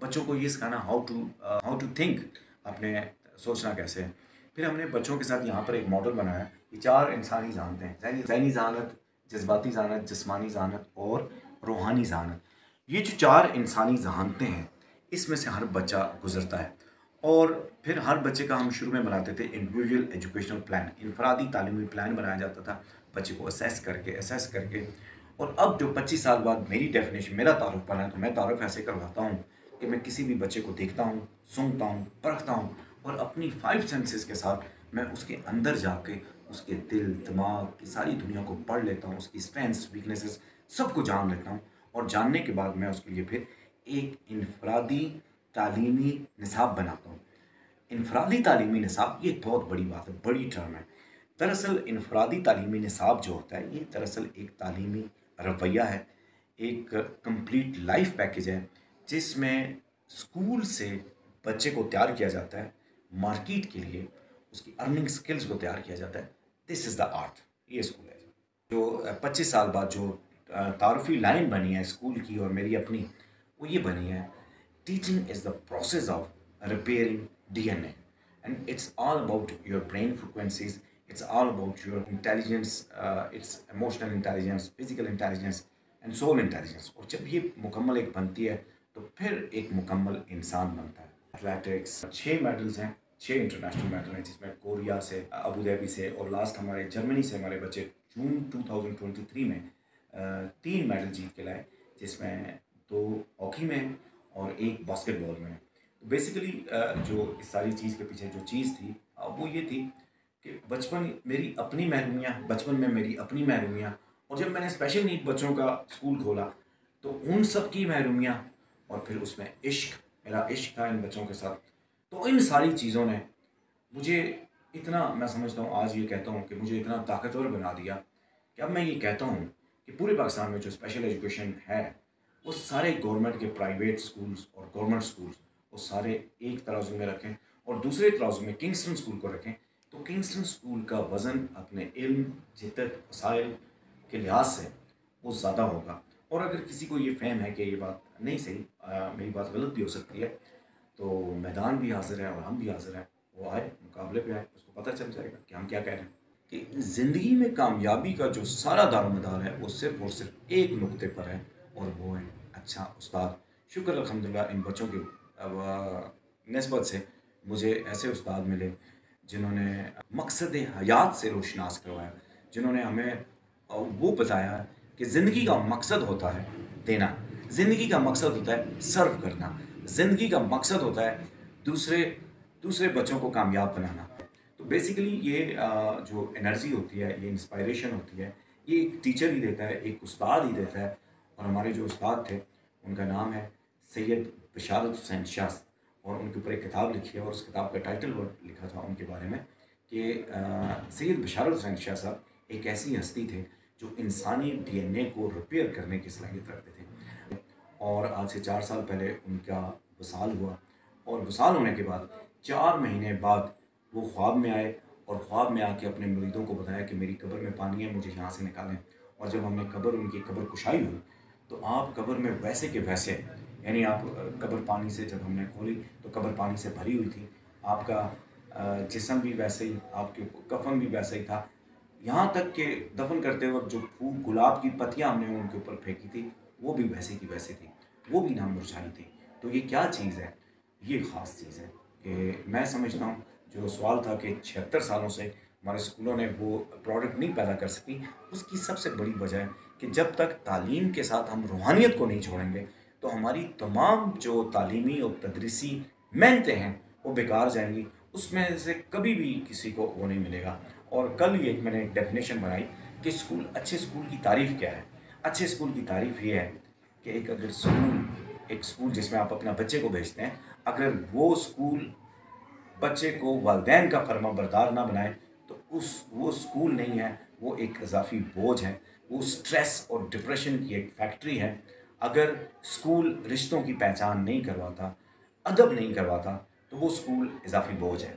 بچوں کو یہ سکھانا ہاؤ ٹو تھنک، اپنے سوچنا کیسے ہے۔ پھر ہم نے بچوں کے ساتھ یہاں پر ایک ماڈل بنایا، یہ 4 انسانی ذہانتیں ہیں: ذہنی ذہانت، جذباتی ذہانت، جسمانی ذہانت اور روحانی ذہانت۔ یہ جو 4 انسانی ذہانتیں ہیں، اس میں سے ہر بچہ گزرتا ہے، اور پھر ہر بچے کا ہم شروع میں بناتے تھے انڈیویجول ایجوکیشنل پلان، انفرادی تعلیمی پلان بنایا جاتا تھا بچے کو اسیس کر کے۔ اور اب جو 25 سال بعد میری ڈیفینیشن، میرا تعارف بنا ہے، تو میں تعارف ایسے کرواتا ہوں کہ میں کسی بھی بچے کو دیکھتا ہوں، سنتا ہوں، پرکھتا ہوں، اور اپنی 5 سینسز کے ساتھ میں اس کے اندر جا کے اس کے دل دماغ کی ساری دنیا کو پڑھ لیتا ہوں، اس کی اسٹرینتھس ویکنیسز سب کو جان لیتا ہوں، اور جاننے کے بعد میں اس کے لیے پھر ایک انفرادی تعلیمی نصاب بناتا ہوں۔ انفرادی تعلیمی نصاب یہ بہت بڑی بات ہے، بڑی ٹرم ہے۔ دراصل انفرادی تعلیمی نصاب جو ہوتا ہے، یہ دراصل ایک تعلیمی رویہ ہے، ایک کمپلیٹ لائف پیکیج ہے، جس میں اسکول سے بچے کو تیار کیا جاتا ہے مارکیٹ کے لیے، اس کی ارننگ سکلز کو تیار کیا جاتا ہے۔ دس از دا آرٹ، یہ اسکول ہے۔ جو 25 سال بعد جو تعارفی لائن بنی ہے اسکول کی اور میری اپنی، وہ یہ بنی ہے: teaching is the process of repairing DNA, and it's all about your brain frequencies, it's all about your intelligence, it's emotional intelligence, physical intelligence and soul intelligence۔ اور جب یہ مکمل ایک بنتی ہے تو پھر ایک مکمل انسان بنتا ہے۔ ایتھلیٹکس 6 میڈلز ہیں، 6 انٹرنیشنل میڈل ہیں، جس میں کوریا سے، ابو ظہبی سے، اور لاسٹ ہمارے جرمنی سے ہمارے بچے جون 2023 میں 3 میڈل جیت کے لائے، جس میں 2 ہاکی میں ہیں اور 1 باسکٹ بال میں ہے۔ بیسیکلی جو اس ساری چیز کے پیچھے جو چیز تھی وہ یہ تھی کہ بچپن میں میری اپنی محرومیاں، اور جب میں نے اسپیشل نیڈ بچوں کا اسکول کھولا تو ان سب کی محرومیاں، اور پھر اس میں میرا عشق تھا ان بچوں کے ساتھ، تو ان ساری چیزوں نے مجھے اتنا، میں سمجھتا ہوں آج یہ کہتا ہوں کہ مجھے اتنا طاقتور بنا دیا کہ اب میں یہ کہتا ہوں کہ پورے پاکستان میں جو اسپیشل ایجوکیشن ہے، وہ سارے گورنمنٹ کے پرائیویٹ سکولز اور گورنمنٹ سکولز وہ سارے ایک ترازو میں رکھیں، اور دوسرے ترازو میں کنگسٹن سکول کو رکھیں، تو کنگسٹن سکول کا وزن اپنے علم، جدت، وسائل کے لحاظ سے وہ زیادہ ہوگا۔ اور اگر کسی کو یہ فہم ہے کہ یہ بات نہیں صحیح، میری بات غلط بھی ہو سکتی ہے، تو میدان بھی حاضر ہے اور ہم بھی حاضر ہیں، وہ آئے مقابلے پہ آئے، اس کو پتہ چل جائے گا کہ ہم کیا کہہ رہے ہیں۔ کہ زندگی میں کامیابی کا جو سارا دار و مدار ہے وہ صرف اور صرف ایک نقطے پر ہے، اور وہ ہے اچھا استاد۔ شکر الحمدللہ ان بچوں کے نسبت سے مجھے ایسے استاد ملے جنہوں نے مقصد حیات سے روشناس کروایا، جنہوں نے ہمیں وہ بتایا کہ زندگی کا مقصد ہوتا ہے دینا، زندگی کا مقصد ہوتا ہے سرو کرنا، زندگی کا مقصد ہوتا ہے دوسرے بچوں کو کامیاب بنانا۔ تو بیسیکلی یہ جو انرجی ہوتی ہے، یہ انسپائریشن ہوتی ہے، یہ ایک ٹیچر ہی دیتا ہے، ایک استاد ہی دیتا ہے۔ اور ہمارے جو استاد تھے ان کا نام ہے سید بشارت حسین شاہ، اور ان کے اوپر ایک کتاب لکھی ہے، اور اس کتاب کا ٹائٹل لکھا تھا ان کے بارے میں کہ سید بشارت حسین شاہ صاحب ایک ایسی ہستی تھے جو انسانی DNA کو ریپیئر کرنے کی صلاحیت رکھتے تھے۔ اور آج سے 4 سال پہلے ان کا وصال ہوا، اور وصال ہونے کے بعد 4 مہینے بعد وہ خواب میں آئے، اور خواب میں آ کے اپنے مریدوں کو بتایا کہ میری قبر میں پانی ہے، مجھے یہاں سے نکالیں۔ اور جب ہم نے ان کی قبر کشائی ہوئی، تو آپ قبر میں ویسے کے ویسے، یعنی آپ قبر پانی سے، جب ہم نے کھولی تو قبر پانی سے بھری ہوئی تھی، آپ کا جسم بھی ویسے ہی، آپ کے کفن بھی ویسے ہی تھا، یہاں تک کہ دفن کرتے وقت جو پھول گلاب کی پتیاں ہم نے ان کے اوپر پھینکی تھی وہ بھی ویسے کی ویسے تھی، وہ بھی نہ مرجھائی تھی۔ تو یہ کیا چیز ہے؟ یہ خاص چیز ہے کہ میں سمجھتا ہوں جو سوال تھا کہ 76 سالوں سے ہمارے اسکولوں نے وہ پروڈکٹ نہیں پیدا کر سکی، اس کی سب سے بڑی وجہ ہے کہ جب تک تعلیم کے ساتھ ہم روحانیت کو نہیں چھوڑیں گے تو ہماری تمام جو تعلیمی اور تدریسی محنتیں ہیں وہ بیکار جائیں گی، اس میں سے کبھی بھی کسی کو وہ نہیں ملے گا۔ اور کل یہ میں نے ایک ڈیفینیشن بنائی کہ اچھے اسکول کی تعریف کیا ہے۔ اچھے اسکول کی تعریف یہ ہے کہ ایک اسکول جس میں آپ اپنا بچے کو بھیجتے ہیں، اگر وہ اسکول بچے کو والدین کا فرما بردار نہ بنائے تو وہ اسکول نہیں ہے، وہ ایک اضافی بوجھ ہے، وہ سٹریس اور ڈپریشن کی ایک فیکٹری ہے۔ اگر اسکول رشتوں کی پہچان نہیں کرواتا، ادب نہیں کرواتا، تو وہ اسکول اضافی بوجھ ہے۔